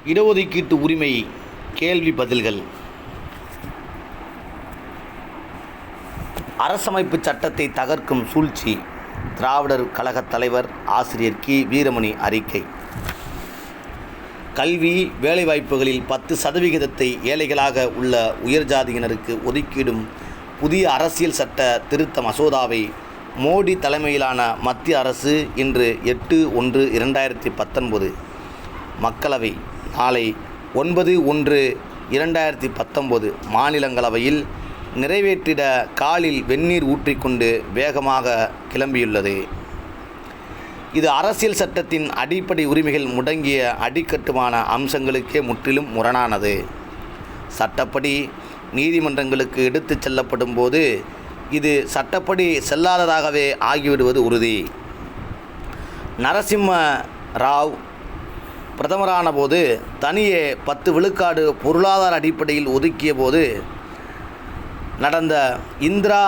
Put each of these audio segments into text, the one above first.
இடஒதுக்கீட்டு உரிமை கேள்வி பதில்கள். அரசமைப்பு சட்டத்தை தகர்க்கும் சூழ்ச்சி. திராவிடர் கழகத் தலைவர் ஆசிரியர் கி. வீரமணி அறிக்கை. கல்வி வேலைவாய்ப்புகளில் 10% ஏழைகளாக உள்ள உயர்ஜாதியினருக்கு ஒதுக்கீடும் புதிய அரசியல் சட்ட திருத்த மசோதாவை மோடி தலைமையிலான மத்திய அரசு இன்று 8/1/2019 மக்களவை நாளை 9/1/2019 மாநிலங்களவையில் நிறைவேற்றிட காலில் வெந்நீர் ஊற்றிக்கொண்டு வேகமாக கிளம்பியுள்ளது. இது அரசியல் சட்டத்தின் அடிப்படை உரிமைகள் முடங்கிய அடிக்கட்டுமான அம்சங்களுக்கே முற்றிலும் முரணானது. சட்டப்படி நீதிமன்றங்களுக்கு எடுத்துச் செல்லப்படும் போது இது சட்டப்படி செல்லாததாகவே ஆகிவிடுவது உறுதி. நரசிம்ம ராவ் பிரதமரான போது தனியே 10 விழுக்காடு பொருளாதார அடிப்படையில் ஒதுக்கிய போது நடந்த இந்திரா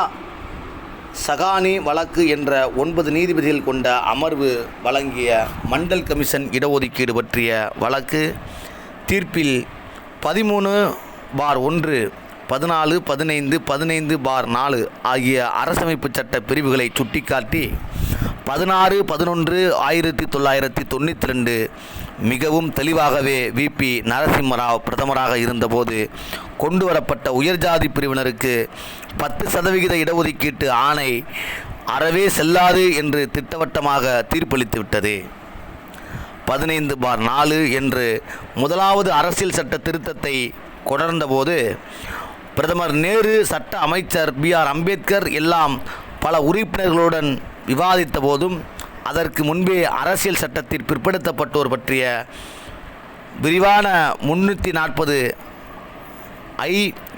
சகானி வழக்கு என்ற 9 நீதிபதிகள் கொண்ட அமர்வு வழங்கிய மண்டல் கமிஷன் இடஒதுக்கீடு பற்றிய வழக்கு தீர்ப்பில் 13/1, 14, 15, 15/4 ஆகிய அரசமைப்பு சட்ட பிரிவுகளை சுட்டிக்காட்டி 16/11/1992 மிகவும் தெளிவாகவே வி.பி. நரசிம்மராவ் பிரதமராக இருந்தபோது கொண்டுவரப்பட்ட உயர்ஜாதி பிரிவினருக்கு 10% இடஒதுக்கீட்டு ஆணை அறவே செல்லாது என்று திட்டவட்டமாக தீர்ப்பளித்துவிட்டது. 15/4 என்று முதலாவது அரசியல் சட்ட திருத்தத்தை கொணர்ந்தபோது பிரதமர் நேரு, சட்ட அமைச்சர் பி.ஆர். அம்பேத்கர் எல்லாம் பல உறுப்பினர்களுடன் விவாதித்த போதும் அதற்கு முன்பே அரசியல் சட்டத்தில் பிற்படுத்தப்பட்டோர் பற்றிய விரிவான 340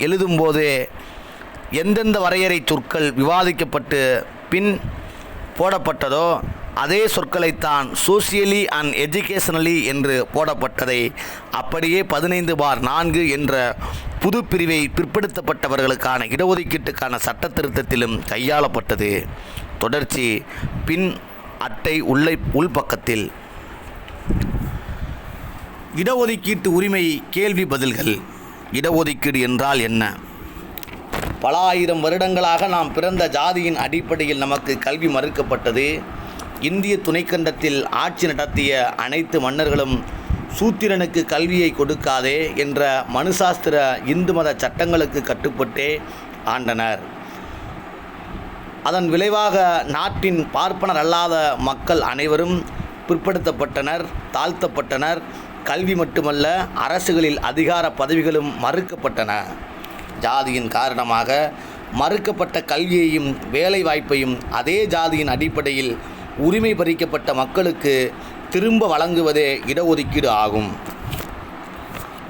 எழுதும்போதே எந்தெந்த வரையறை சொற்கள் விவாதிக்கப்பட்டு பின் போடப்பட்டதோ அதே சொற்களைத்தான் சோசியலி அண்ட் எஜுகேஷனலி என்று போடப்பட்டதை அப்படியே 15/4 என்ற புது பிரிவை பிற்படுத்தப்பட்டவர்களுக்கான இடஒதுக்கீட்டுக்கான சட்ட திருத்தத்திலும் கையாளப்பட்டது. தொடர்ச்சி பின் அட்டை உள்பக்கத்தில். இடஒதுக்கீட்டு உரிமை கேள்வி பதில்கள். இடஒதுக்கீடு என்றால் என்ன? பல ஆயிரம் வருடங்களாக நாம் பிறந்த ஜாதியின் அடிப்படையில் நமக்கு கல்வி மறுக்கப்பட்டது. இந்திய துணைக்கண்டத்தில் ஆட்சி நடத்திய அனைத்து மன்னர்களும் சூத்திரனுக்கு கல்வியை கொடுக்காதே என்ற மனுசாஸ்திர இந்து மத சட்டங்களுக்கு கட்டுப்பட்டே ஆண்டனர். அதன் விளைவாக நாட்டின் பார்ப்பனர் அல்லாத மக்கள் அனைவரும் பிற்படுத்தப்பட்டனர், தாழ்த்தப்பட்டனர். கல்வி மட்டுமல்ல, அரசுகளில் அதிகார பதவிகளும் மறுக்கப்பட்டன. ஜாதியின் காரணமாக மறுக்கப்பட்ட கல்வியையும் வேலை வாய்ப்பையும் அதே ஜாதியின் அடிப்படையில் உரிமை பறிக்கப்பட்ட மக்களுக்கு திரும்ப வழங்குவதே இடஒதுக்கீடு ஆகும்.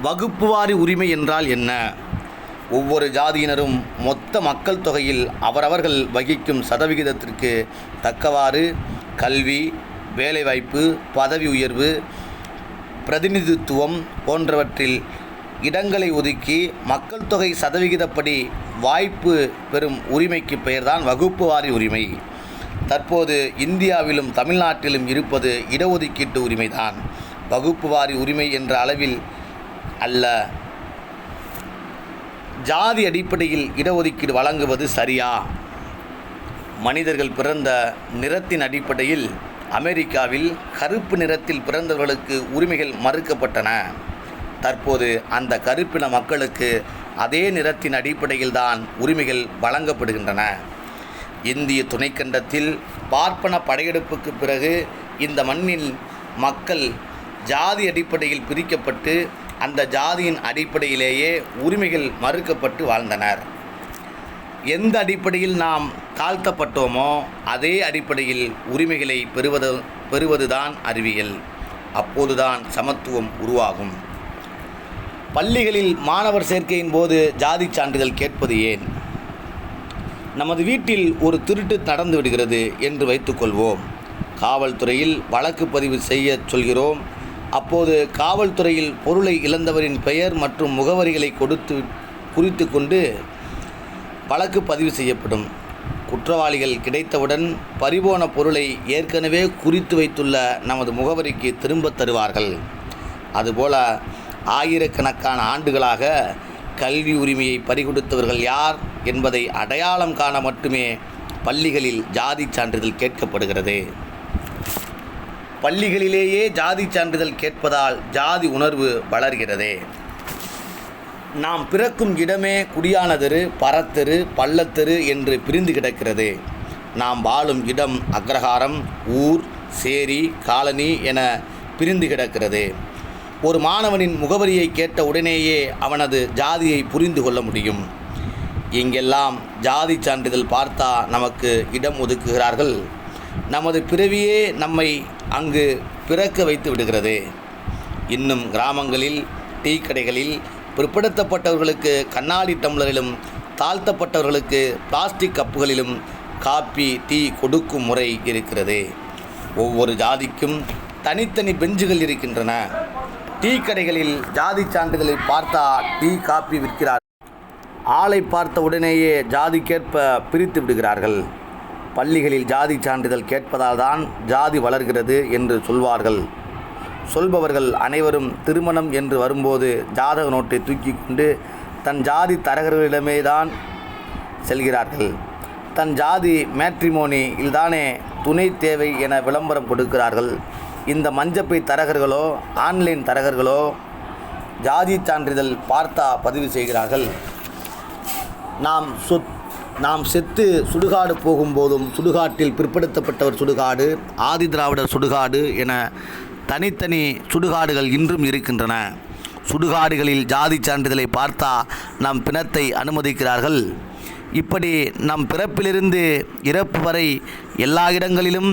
வகுப்புவாரி உரிமை என்றால் என்ன? ஒவ்வொரு ஜாதியினரும் மொத்த மக்கள் தொகையில் அவரவர்கள் வகிக்கும் சதவிகிதத்திற்கு தக்கவாறு கல்வி, வேலைவாய்ப்பு, பதவி உயர்வு, பிரதிநிதித்துவம் போன்றவற்றில் இடங்களை ஒதுக்கி மக்கள் தொகை சதவிகிதப்படி வாய்ப்பு பெறும் உரிமைக்கு பெயர்தான் வகுப்புவாரி உரிமை. தற்போது இந்தியாவிலும் தமிழ்நாட்டிலும் இருப்பது இடஒதுக்கீட்டு உரிமைதான். வகுப்புவாரி உரிமை என்ற அளவில் அல்ல. ஜாதி அடிப்படையில் இடஒதுக்கீடு வழங்குவது சரியா? மனிதர்கள் பிறந்த நிறத்தின் அடிப்படையில் அமெரிக்காவில் கருப்பு நிறத்தில் பிறந்தவர்களுக்கு உரிமைகள் மறுக்கப்பட்டன. தற்போது அந்த கருப்பின மக்களுக்கு அதே நிறத்தின் அடிப்படையில் தான் உரிமைகள் வழங்கப்படுகின்றன. இந்திய துணைக்கண்டத்தில் பார்ப்பன படையெடுப்புக்கு பிறகு இந்த மண்ணில் மக்கள் ஜாதி அடிப்படையில் பிரிக்கப்பட்டு அந்த ஜாதியின் அடிப்படையிலேயே உரிமைகள் மறுக்கப்பட்டு வாழ்ந்தனர். எந்த அடிப்படையில் நாம் தாழ்த்தப்பட்டோமோ அதே அடிப்படையில் உரிமைகளை பெறுவதுதான் அறிவியல். அப்போதுதான் சமத்துவம் உருவாகும். பள்ளிகளில் மாணவர் சேர்க்கையின் போது ஜாதி சான்றிதழ் கேட்பது ஏன்? நமது வீட்டில் ஒரு திருட்டு நடந்து விடுகிறது என்று வைத்துக்கொள்வோம். காவல்துறையில் வழக்கு பதிவு செய்ய சொல்கிறோம். அப்போது காவல்துறையில் பொருளை இழந்தவரின் பெயர் மற்றும் முகவரிகளை குறித்து கொண்டு வழக்கு பதிவு செய்யப்படும். குற்றவாளிகள் கிடைத்தவுடன் பறிபோன பொருளை ஏற்கனவே குறித்து வைத்துள்ள நமது முகவரிக்கு திரும்பத் தருவார்கள். அதுபோல ஆயிரக்கணக்கான ஆண்டுகளாக கல்வி உரிமையை பறிகொடுத்தவர்கள் யார் என்பதை அடையாளம் காண மட்டுமே பள்ளிகளில் ஜாதி சான்றிதழ் கேட்கப்படுகிறது. பள்ளிகளிலேயே ஜாதி சான்றிதழ் கேட்பதால் ஜாதி உணர்வு வளர்கிறது. நாம் பிறக்கும் இடமே குடியானதெரு, பரத்தெரு, பள்ளத்தெரு என்று பிரிந்து கிடக்கிறது. நாம் வாழும் இடம் அக்ரஹாரம், ஊர், சேரி, காலனி என பிரிந்து கிடக்கிறது. ஒரு மாணவனின் முகவரியை கேட்ட உடனேயே அவனது ஜாதியை புரிந்து கொள்ள முடியும். இங்கெல்லாம் ஜாதி சான்றிதழ் பார்த்தா நமக்கு இடம் ஒதுக்குகிறார்கள். நமது பிறவியே நம்மை அங்கு பிறக்க வைத்து விடுகிறது. இன்னும் கிராமங்களில் டீ கடைகளில் பிற்படுத்தப்பட்டவர்களுக்கு கண்ணாடி டம்ளரிலும் தாழ்த்தப்பட்டவர்களுக்கு பிளாஸ்டிக் கப்புகளிலும் காப்பி, டீ கொடுக்கும் முறை இருக்கிறது. ஒவ்வொரு ஜாதிக்கும் தனித்தனி பெஞ்சுகள் இருக்கின்றன. டீ கடைகளில் ஜாதி சான்றிதழை பார்த்தா டீ, காப்பி விற்கிறார். ஆளை பார்த்த உடனேயே ஜாதிக்கேற்ப பிரித்து விடுகிறார்கள். பள்ளிகளில் ஜாதி சான்றிதழ் கேட்பதால் தான் ஜாதி வளர்கிறது என்று சொல்வார்கள். சொல்பவர்கள் அனைவரும் திருமணம் என்று வரும்போது ஜாதக நோட்டை தூக்கி கொண்டு தன் ஜாதி தரகர்களிடமே தான் செல்கிறார்கள். தன் ஜாதி மேட்ரிமோனி இல்தானே துணை தேவை என விளம்பரம் கொடுக்கிறார்கள். இந்த மஞ்சப்பை தரகர்களோ ஆன்லைன் தரகர்களோ ஜாதி சான்றிதழ் பார்த்தா பதிவு செய்கிறார்கள். நாம் செத்து சுடுகாடு போகும்போதும் சுடுகாட்டில் பிற்படுத்தப்பட்டவர் சுடுகாடு, ஆதி திராவிடர் சுடுகாடு என தனித்தனி சுடுகாடுகள் இன்றும் இருக்கின்றன. சுடுகாடுகளில் ஜாதி சான்றிதழை பார்த்தா நம் பிணத்தை அனுமதிக்கிறார்கள். இப்படி நம் பிறப்பிலிருந்து இறப்பு வரை எல்லா இடங்களிலும்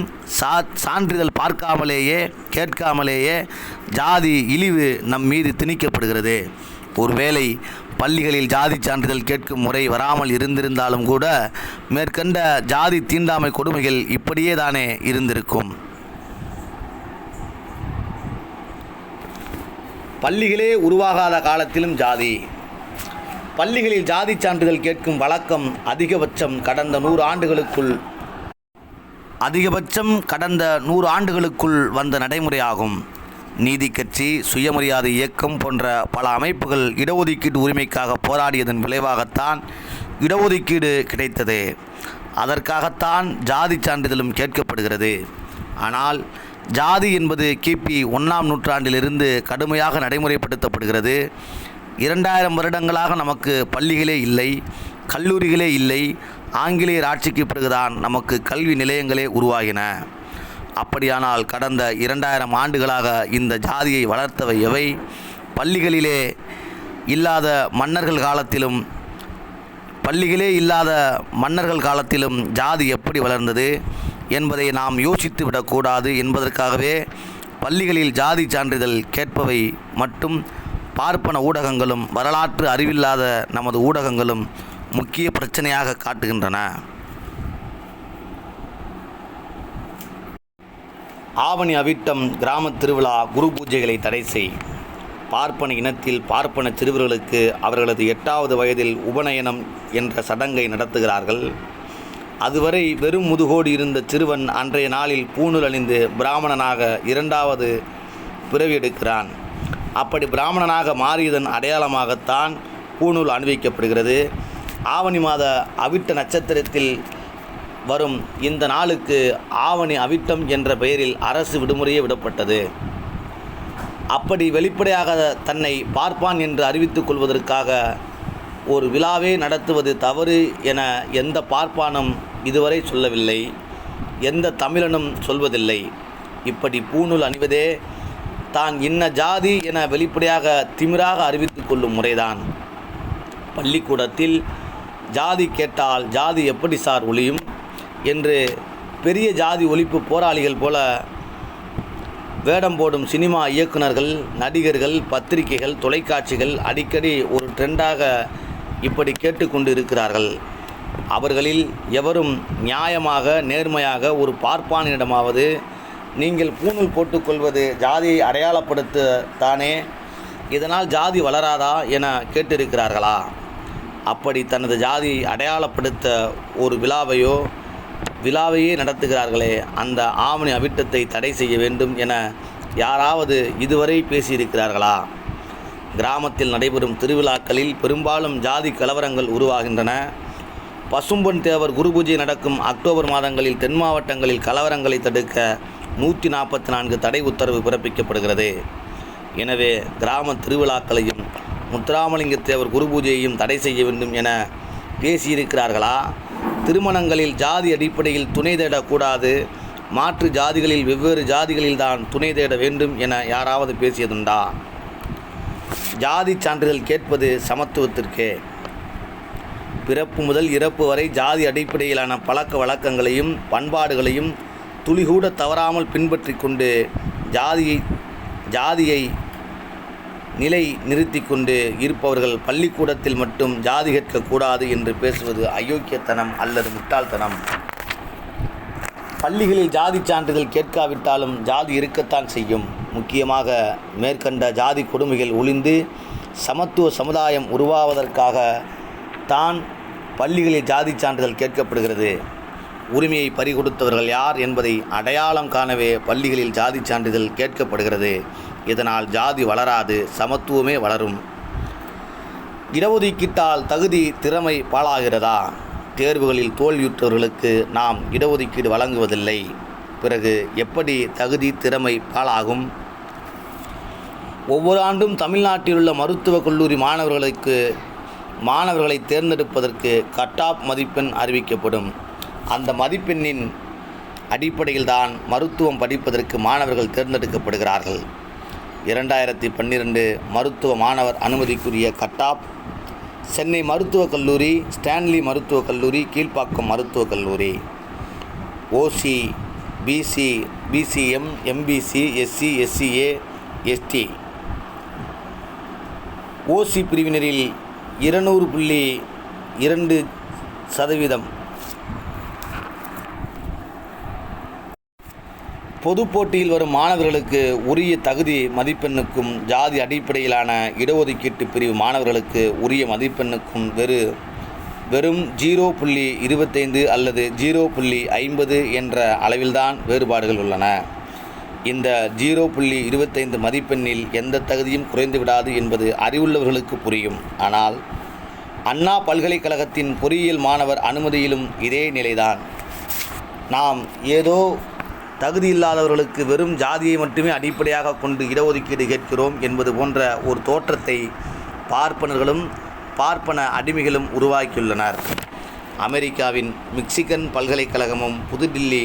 சான்றிதழ் பார்க்காமலேயே கேட்காமலேயே ஜாதி இழிவு நம் மீது திணிக்கப்படுகிறது. ஒருவேளை பள்ளிகளில் ஜாதி சான்றிதழ் கேட்கும் முறை வராமல் இருந்திருந்தாலும் கூட மேற்கண்ட ஜாதி தீண்டாமை கொடுமைகள் இப்படியே தானே இருந்திருக்கும். பள்ளிகளே உருவாகாத காலத்திலும் ஜாதி. பள்ளிகளில் ஜாதி சான்றிதழ் கேட்கும் வழக்கம் அதிகபட்சம் கடந்த 100 ஆண்டுகளுக்குள் வந்த நடைமுறையாகும். நீதி கட்சி, சுயமரியாதை இயக்கம் போன்ற பல அமைப்புகள் இடஒதுக்கீடு உரிமைக்காக போராடியதன் விளைவாகத்தான் இடஒதுக்கீடு கிடைத்தது. அதற்காகத்தான் ஜாதி சான்றிதழும் கேட்கப்படுகிறது. ஆனால் ஜாதி என்பது கிபி 1ஆம் நூற்றாண்டிலிருந்து கடுமையாக நடைமுறைப்படுத்தப்படுகிறது. 2000 வருடங்களாக நமக்கு பள்ளிகளே இல்லை, கல்லூரிகளே இல்லை. ஆங்கிலேயர் ஆட்சிக்கு பிறகுதான் நமக்கு கல்வி நிலையங்களே உருவாகின. அப்படியானால் கடந்த 2000 ஆண்டுகளாக இந்த ஜாதியை வளர்த்தவை எவை? பள்ளிகளே இல்லாத மன்னர்கள் காலத்திலும் ஜாதி எப்படி வளர்ந்தது என்பதை நாம் யோசித்து விடக்கூடாது என்பதற்காகவே பள்ளிகளில் ஜாதி சான்றிதழ் கேட்பவை மட்டும் பார்ப்பன ஊடகங்களும் வரலாற்று அறிவில்லாத நமது ஊடகங்களும் முக்கிய பிரச்சனையாக காட்டுகின்றன. ஆவணி அவிட்டம் கிராம திருவிழா குரு பூஜைகளை தடை செய். பார்ப்பன இனத்தில் பார்ப்பன சிறுவர்களுக்கு அவர்களது 8வது வயதில் உபநயனம் என்ற சடங்கை நடத்துகிறார்கள். அதுவரை வெறும் முதுகோடு இருந்த சிறுவன் அன்றைய நாளில் பூணூல் அணிந்து பிராமணனாக 2வது பிறவி எடுக்கிறான். அப்படி பிராமணனாக மாறியதன் அடையாளமாகத்தான் பூணூல் அணிவிக்கப்படுகிறது. ஆவணி மாத அவிட்ட நட்சத்திரத்தில் வரும் இந்த நாளுக்கு ஆவணி அவிட்டம் என்ற பெயரில் அரசு விடுமுறையே விடப்பட்டது. அப்படி வெளிப்படையாக தன்னை பார்ப்பான் என்று அறிவித்துக் கொள்வதற்காக ஒரு விழாவே நடத்துவது தவறு என எந்த பார்ப்பானும் இதுவரை சொல்லவில்லை, எந்த தமிழனும் சொல்வதில்லை. இப்படி பூணூல் அணிவதே தான் இன்ன ஜாதி என வெளிப்படையாக திமிராக அறிவித்துக் கொள்ளும் முறைதான். பள்ளிக்கூடத்தில் ஜாதி கேட்டால் ஜாதி எப்படி சார் ஒழியும் என்று பெரிய ஜாதி ஒழிப்பு போராளிகள் போல வேடம் போடும் சினிமா இயக்குநர்கள், நடிகர்கள், பத்திரிகைகள், தொலைக்காட்சிகள் அடிக்கடி ஒரு ட்ரெண்டாக இப்படி கேட்டுக்கொண்டு இருக்கிறார்கள். அவர்களில் எவரும் நியாயமாக நேர்மையாக ஒரு பார்ப்பானிடமாவது நீங்கள் பூணூல் போட்டுக்கொள்வது ஜாதியை அடையாளப்படுத்தத்தானே, இதனால் ஜாதி வளராதா என கேட்டிருக்கிறார்களா? அப்படி தனது ஜாதியை அடையாளப்படுத்த ஒரு விழாவையே நடத்துகிறார்களே, அந்த ஆவணி அவிட்டத்தை தடை செய்ய வேண்டும் என யாராவது இதுவரை பேசியிருக்கிறார்களா? கிராமத்தில் நடைபெறும் திருவிழாக்களில் பெரும்பாலும் ஜாதி கலவரங்கள் உருவாகின்றன. பசும்பொன் தேவர் குரு பூஜை நடக்கும் அக்டோபர் மாதங்களில் தென் மாவட்டங்களில் கலவரங்களை தடுக்க 144 தடை உத்தரவு பிறப்பிக்கப்படுகிறது. எனவே கிராம திருவிழாக்களையும் முத்துராமலிங்க தேவர் குரு பூஜையையும் தடை செய்ய வேண்டும் என பேசியிருக்கிறார்களா? திருமணங்களில் ஜாதி அடிப்படையில் துணை தேடக்கூடாது, மாற்று ஜாதிகளில் வெவ்வேறு ஜாதிகளில்தான் துணை தேட வேண்டும் என யாராவது பேசியதுண்டா? ஜாதி சான்றிதழ் கேட்பது சமத்துவத்திற்கே. பிறப்பு முதல் இறப்பு வரை ஜாதி அடிப்படையிலான பழக்க வழக்கங்களையும் பண்பாடுகளையும் துளிகூட தவறாமல் பின்பற்றி கொண்டு ஜாதியை நிலை நிறுத்தி கொண்டு இருப்பவர்கள் பள்ளிக்கூடத்தில் மட்டும் ஜாதி கேட்கக்கூடாது என்று பேசுவது அயோக்கியத்தனம் அல்லது முட்டாள்தனம். பள்ளிகளில் ஜாதி சான்றிதழ் கேட்காவிட்டாலும் ஜாதி இருக்கத்தான் செய்யும். முக்கியமாக மேற்கண்ட ஜாதி கொடுமைகள் ஒழிந்து சமத்துவ சமுதாயம் உருவாவதற்காக தான் பள்ளிகளில் ஜாதி சான்றிதழ் கேட்கப்படுகிறது. உரிமையை பறிகொடுத்தவர்கள் யார் என்பதை அடையாளம் காணவே பள்ளிகளில் ஜாதி சான்றிதழ் கேட்கப்படுகிறது. இதனால் ஜாதி வளராது, சமத்துவமே வளரும். இடஒதுக்கீட்டால் தகுதி திறமை பாழாகிறதா? தேர்வுகளில் தோல்வியுற்றவர்களுக்கு நாம் இடஒதுக்கீடு வழங்குவதில்லை. பிறகு எப்படி தகுதி திறமை பாழாகும்? ஒவ்வொரு ஆண்டும் தமிழ்நாட்டில் உள்ள மருத்துவக் கல்லூரி மாணவர்களை தேர்ந்தெடுப்பதற்கு கட் ஆஃப் மதிப்பெண் அறிவிக்கப்படும். அந்த மதிப்பெண்ணின் அடிப்படையில்தான் மருத்துவம் படிப்பதற்கு மாணவர்கள் தேர்ந்தெடுக்கப்படுகிறார்கள். 2012 மருத்துவ மாணவர் அனுமதிக்குரிய கட் ஆஃப் சென்னை மருத்துவக் கல்லூரி, ஸ்டான்லி மருத்துவக் கல்லூரி, கீழ்ப்பாக்கம் மருத்துவக் கல்லூரி. OC, BC, BCM, MBC, SC, SCA, ST. OC பிரிவினரில் 200.2% பொது போட்டியில் வரும் மாணவர்களுக்கு உரிய தகுதி மதிப்பெண்ணுக்கும் ஜாதி அடிப்படையிலான இடஒதுக்கீட்டு பிரிவு மாணவர்களுக்கு உரிய மதிப்பெண்ணுக்கும் வெறும் 0.25 அல்லது 0.50 என்ற அளவில்தான் வேறுபாடுகள் உள்ளன. இந்த 0.25 மதிப்பெண்ணில் எந்த தகுதியும் குறைந்துவிடாது என்பது அறிவுள்ளவர்களுக்கு புரியும். ஆனால் அண்ணா பல்கலைக்கழகத்தின் பொறியியல் மாணவர் அனுமதியிலும் இதே நிலைதான். நாம் ஏதோ தகுதியில்லாதவர்களுக்கு வெறும் ஜாதியை மட்டுமே அடிப்படையாக கொண்டு இடஒதுக்கீடு கேட்கிறோம் என்பது போன்ற ஒரு தோற்றத்தை பார்ப்பனர்களும் பார்ப்பன அடிமைகளும் உருவாக்கியுள்ளனர். அமெரிக்காவின் மிச்சிகன் பல்கலைக்கழகமும் புதுடில்லி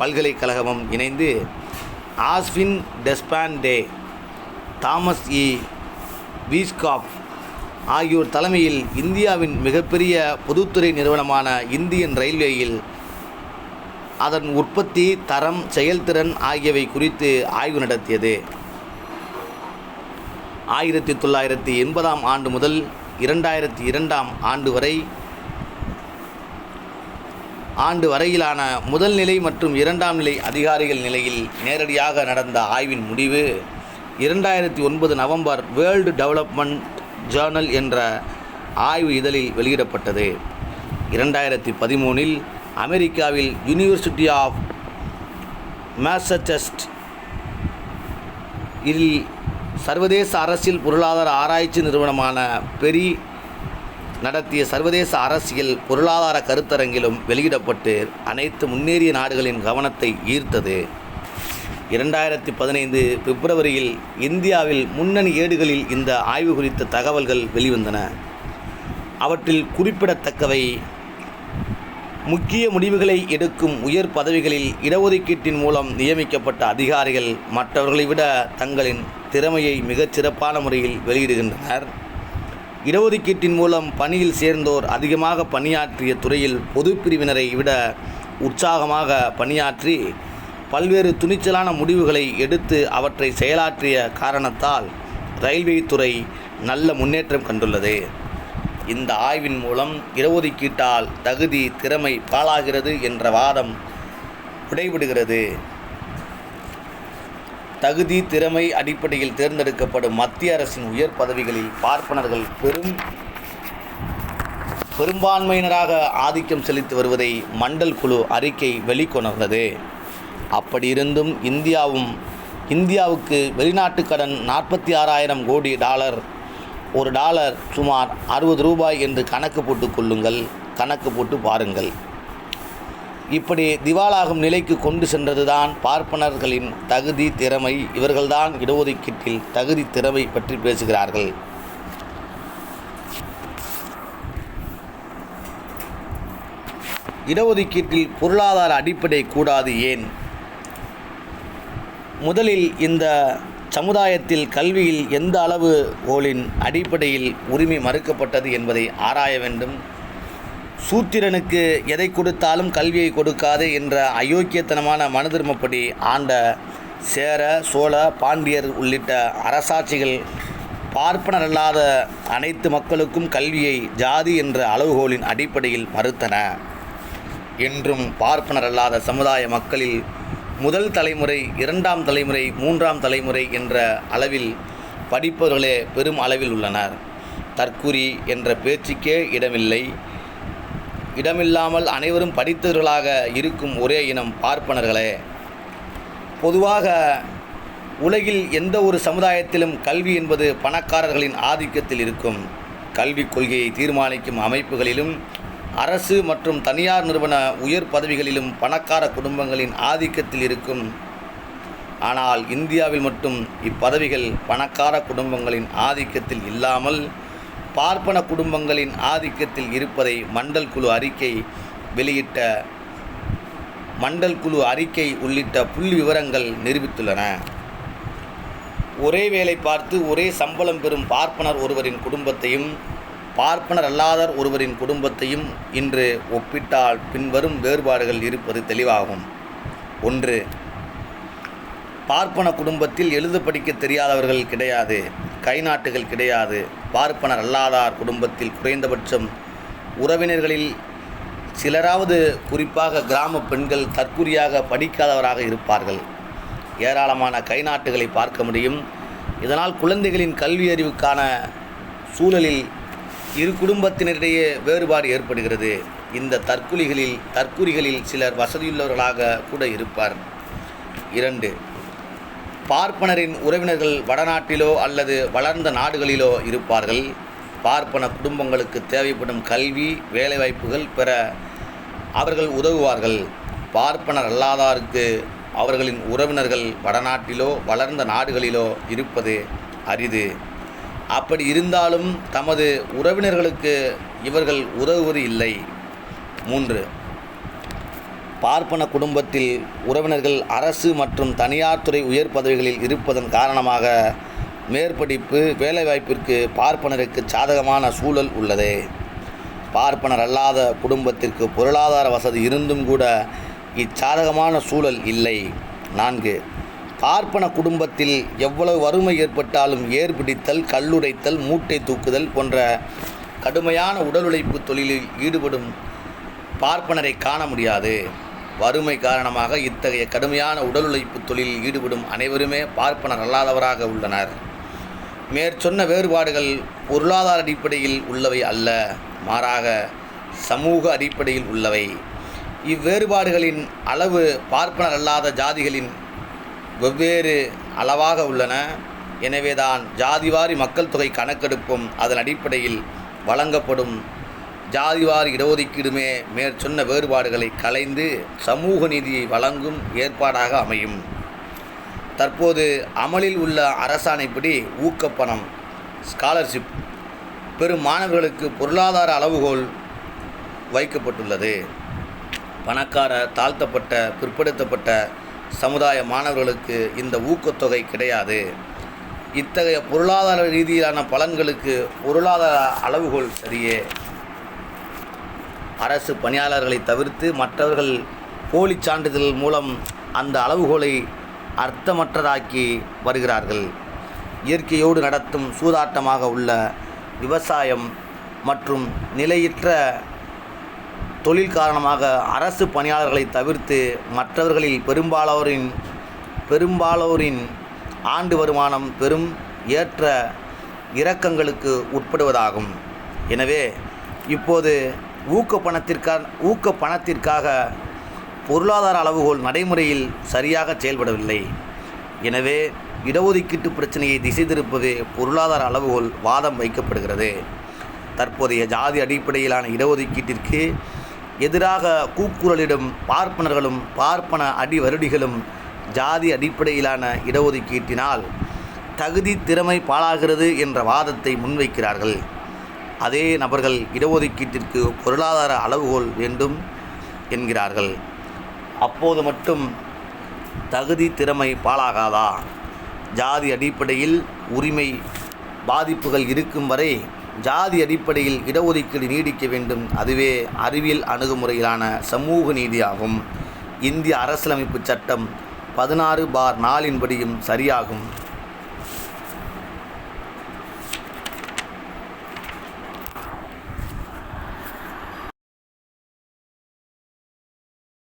பல்கலைக்கழகமும் இணைந்து ஆஸ்வின் டெஸ்பாண்டே, தாமஸ் இ வீஸ்காப் ஆகியோர் தலைமையில் இந்தியாவின் மிகப்பெரிய பொதுத்துறை நிறுவனமான இந்தியன் ரயில்வேயில் அதன் உற்பத்தி, தரம், செயல்திறன் ஆகியவை குறித்து ஆய்வு நடத்தியது. 1980ஆம் ஆண்டு முதல் 2002ஆம் ஆண்டு வரையிலான முதல் நிலை மற்றும் இரண்டாம் நிலை அதிகாரிகள் நிலையில் நேரடியாக நடந்த ஆய்வின் முடிவு 2009 நவம்பர் வேர்ல்டு டெவலப்மெண்ட் ஜேர்னல் என்ற ஆய்வு இதழில் வெளியிடப்பட்டது. 2013இல் அமெரிக்காவில் யூனிவர்சிட்டி ஆஃப் மாசச்சூசெட்ஸ் இல் சர்வதேச அரசியல் பொருளாதார ஆராய்ச்சி நிறுவனமான பெரி நடத்திய சர்வதேச அரசியல் பொருளாதார கருத்தரங்கிலும் வெளியிடப்பட்டு அனைத்து முன்னேறிய நாடுகளின் கவனத்தை ஈர்த்தது. 2015 பிப்ரவரியில் இந்தியாவில் முன்னணி ஏடுகளில் இந்த ஆய்வு குறித்த தகவல்கள் வெளிவந்தன. அவற்றில் குறிப்பிடத்தக்கவை: முக்கிய முடிவுகளை எடுக்கும் உயர் பதவிகளில் இடஒதுக்கீட்டின் மூலம் நியமிக்கப்பட்ட அதிகாரிகள் மற்றவர்களை விட தங்களின் திறமையை மிகச் சிறப்பான முறையில் வெளியிடுகின்றனர். இடஒதுக்கீட்டின் மூலம் பணியில் சேர்ந்தோர் அதிகமாக பணியாற்றிய துறையில் பொது பிரிவினரை விட உற்சாகமாக பணியாற்றி பல்வேறு துணிச்சலான முடிவுகளை எடுத்து அவற்றை செயலாற்றிய காரணத்தால் ரயில்வே துறை நல்ல முன்னேற்றம் கண்டுள்ளது. இந்த ஆய்வின் மூலம் இடஒதுக்கீட்டால் தகுதி திறமை பாழாகிறது என்ற வாதம் விடைபடுகிறது. தகுதி திறமை அடிப்படையில் தேர்ந்தெடுக்கப்படும் மத்திய அரசின் உயர் பதவிகளில் பார்ப்பனர்கள் பெரும்பான்மையினராக ஆதிக்கம் செலுத்தி வருவதை மண்டல் குழு அறிக்கை வெளிக்கொணர்ந்தது. அப்படியிருந்தும் இந்தியாவும் இந்தியாவுக்கு வெளிநாட்டு கடன் 46,000 கோடி டாலர். ஒரு டாலர் சுமார் 60 ரூபாய் என்று கணக்கு போட்டு கொள்ளுங்கள், கணக்கு போட்டு பாருங்கள். இப்படி திவாலாகும் நிலைக்கு கொண்டு சென்றதுதான் பார்ப்பனர்களின் தகுதி திறமை. இவர்கள்தான் இடஒதுக்கீட்டில் தகுதி திறமை பற்றி பேசுகிறார்கள். இடஒதுக்கீட்டில் பொருளாதார அடிப்படை கூடாது ஏன்? முதலில் இந்த சமுதாயத்தில் கல்வியில் எந்த அளவுகோலின் அடிப்படையில் உரிமை மறுக்கப்பட்டது என்பதை ஆராய வேண்டும். சூத்திரனுக்கு எதை கொடுத்தாலும் கல்வியை கொடுக்காது என்ற அயோக்கியத்தனமான மனுதர்மப்படி ஆண்ட சேர, சோழ, பாண்டியர் உள்ளிட்ட அரசாட்சிகள் பார்ப்பனர் அல்லாத அனைத்து மக்களுக்கும் கல்வியை ஜாதி என்ற அளவுகோலின் அடிப்படையில் மறுத்தன. என்றும் பார்ப்பனர் அல்லாத சமுதாய மக்களில் முதல் தலைமுறை, 2ஆம் தலைமுறை, 3ஆம் தலைமுறை என்ற அளவில் படிப்பவர்களே பெரும் அளவில் உள்ளனர். தற்குறி என்ற பேச்சுக்கே இடமில்லை. இடமில்லாமல் அனைவரும் படித்தவர்களாக இருக்கும் ஒரே இனம் பார்ப்பனர்களே. பொதுவாக உலகில் எந்த ஒரு சமுதாயத்திலும் கல்வி என்பது பணக்காரர்களின் ஆதிக்கத்தில் இருக்கும். கல்விக் கொள்கையை தீர்மானிக்கும் அமைப்புகளிலும் அரசு மற்றும் தனியார் நிறுவன உயர் பதவிகளிலும் பணக்கார குடும்பங்களின் ஆதிக்கத்தில் இருக்கும். ஆனால் இந்தியாவில் மட்டும் இப்பதவிகள் பணக்கார குடும்பங்களின் ஆதிக்கத்தில் இல்லாமல் பார்ப்பன குடும்பங்களின் ஆதிக்கத்தில் இருப்பதை மண்டல் குழு அறிக்கை உள்ளிட்ட புள்ளி விவரங்கள் நிரூபித்துள்ளன. ஒரே வேலை பார்த்து ஒரே சம்பளம் பெறும் பார்ப்பனர் ஒருவரின் குடும்பத்தையும் பார்ப்பனர் அல்லாதர் ஒருவரின் குடும்பத்தையும் இன்று ஒப்பிட்டால் பின்வரும் வேறுபாடுகள் இருப்பது தெளிவாகும். 1. பார்ப்பன குடும்பத்தில் எழுத படிக்க தெரியாதவர்கள் கிடையாது, கைநாட்டுகள் கிடையாது. பார்ப்பனர் அல்லாதார் குடும்பத்தில் குறைந்தபட்சம் உறவினர்களில் சிலராவது, குறிப்பாக கிராம பெண்கள், தற்குறியாக படிக்காதவராக இருப்பார்கள். ஏராளமான கைநாட்டுகளை பார்க்க முடியும். இதனால் குழந்தைகளின் கல்வி அறிவுக்கான சூழலில் இரு குடும்பத்தினரிடையே வேறுபாடு ஏற்படுகிறது. இந்த தற்குறிகளில் சிலர் வசதியுள்ளவர்களாக கூட இருப்பார். 2. பார்ப்பனரின் உறவினர்கள் வடநாட்டிலோ அல்லது வளர்ந்த நாடுகளிலோ இருப்பார்கள். பார்ப்பன குடும்பங்களுக்கு தேவைப்படும் கல்வி, வேலைவாய்ப்புகள் பெற அவர்கள் உதவுவார்கள். பார்ப்பனர் அல்லாதாருக்கு அவர்களின் உறவினர்கள் வடநாட்டிலோ வளர்ந்த நாடுகளிலோ இருப்பது அரிது. அப்படி இருந்தாலும் தமது உறவினர்களுக்கு இவர்கள் உதவுவது இல்லை. 3. பார்ப்பன குடும்பத்தில் உறவினர்கள் அரசு மற்றும் தனியார் துறை உயர் பதவிகளில் இருப்பதன் காரணமாக மேற்படிப்பு, வேலைவாய்ப்பிற்கு பார்ப்பனருக்கு சாதகமான சூழல் உள்ளது. பார்ப்பனர் அல்லாத குடும்பத்திற்கு பொருளாதார வசதி இருந்தும் கூட இச்சாதகமான சூழல் இல்லை. 4. பார்ப்பன குடும்பத்தில் எவ்வளவு வறுமை ஏற்பட்டாலும் ஏர்பிடித்தல், கல்லுடைத்தல், மூட்டை தூக்குதல் போன்ற கடுமையான உடல் உழைப்பு தொழிலில் ஈடுபடும் பார்ப்பனரை காண முடியாது. வறுமை காரணமாக இத்தகைய கடுமையான உடல் உழைப்பு தொழிலில் ஈடுபடும் அனைவருமே பார்ப்பனர் அல்லாதவராக உள்ளனர். மேற்சொன்ன வேறுபாடுகள் பொருளாதார அடிப்படையில் உள்ளவை அல்ல, மாறாக சமூக அடிப்படையில் உள்ளவை. இவ்வேறுபாடுகளின் அளவு பார்ப்பனர் அல்லாத ஜாதிகளின் வெவ்வேறு அளவாக உள்ளன. எனவேதான் ஜாதிவாரி மக்கள் தொகை கணக்கெடுப்பும் அதன் அடிப்படையில் வழங்கப்படும் ஜாதிவாரி இடஒதுக்கீடுமே மேற்சொன்ன வேறுபாடுகளை களைந்து சமூக நீதியை வழங்கும் ஏற்பாடாக அமையும். தற்போது அமலில் உள்ள அரசாணைப்படி ஊக்கப்பணம், ஸ்காலர்ஷிப் பெறும் மாணவர்களுக்கு பொருளாதார அளவுகோல் வைக்கப்பட்டுள்ளது. பணக்கார, தாழ்த்தப்பட்ட, பிற்படுத்தப்பட்ட சமுதாய மாணவர்களுக்கு இந்த ஊக்கத்தொகை கிடையாது. இத்தகைய பொருளாதார ரீதியிலான பலன்களுக்கு பொருளாதார அளவுகோல் சரியே. அரசு பணியாளர்களை தவிர்த்து மற்றவர்கள் போலி சான்றிதழ் மூலம் அந்த அளவுகோலை அர்த்தமற்றதாக்கி வருகிறார்கள். இயற்கையோடு நடத்தும் சூதாட்டமாக உள்ள விவசாயம் மற்றும் நிலையற்ற தொழில் காரணமாக அரசு பணியாளர்களை தவிர்த்து மற்றவர்களில் பெரும்பாலோரின் ஆண்டு வருமானம் பெரும் ஏற்ற இறக்கங்களுக்கு உட்படுவதாகும். எனவே இப்போது ஊக்க பணத்திற்காக பொருளாதார அளவுகோல் நடைமுறையில் சரியாக செயல்படவில்லை. எனவே இடஒதுக்கீட்டு பிரச்சனையை திசை திருப்பவே பொருளாதார அளவுகோல் வாதம் வைக்கப்படுகிறது. தற்போதைய ஜாதி அடிப்படையிலான இடஒதுக்கீட்டிற்கு எதிராக கூக்குரலிடும் பார்ப்பனர்களும் பார்ப்பன அடிவருடிகளும் ஜாதி அடிப்படையிலான இடஒதுக்கீட்டினால் தகுதி திறமை பாழாகிறது என்ற வாதத்தை முன்வைக்கிறார்கள். அதே நபர்கள் இடஒதுக்கீட்டிற்கு பொருளாதார அளவுகோல் வேண்டும் என்கிறார்கள். அப்போது மட்டும் தகுதி திறமை பாழாகாதா? ஜாதி அடிப்படையில் உரிமை பாதிப்புகள் இருக்கும் வரை ஜாதி அடிப்படையில் இடஒதுக்கீடு நீடிக்க வேண்டும். அதுவே அறிவியல் அணுகுமுறையிலான சமூக நீதியாகும். இந்திய அரசியலமைப்பு சட்டம் 16/4 படியும் சரியாகும்.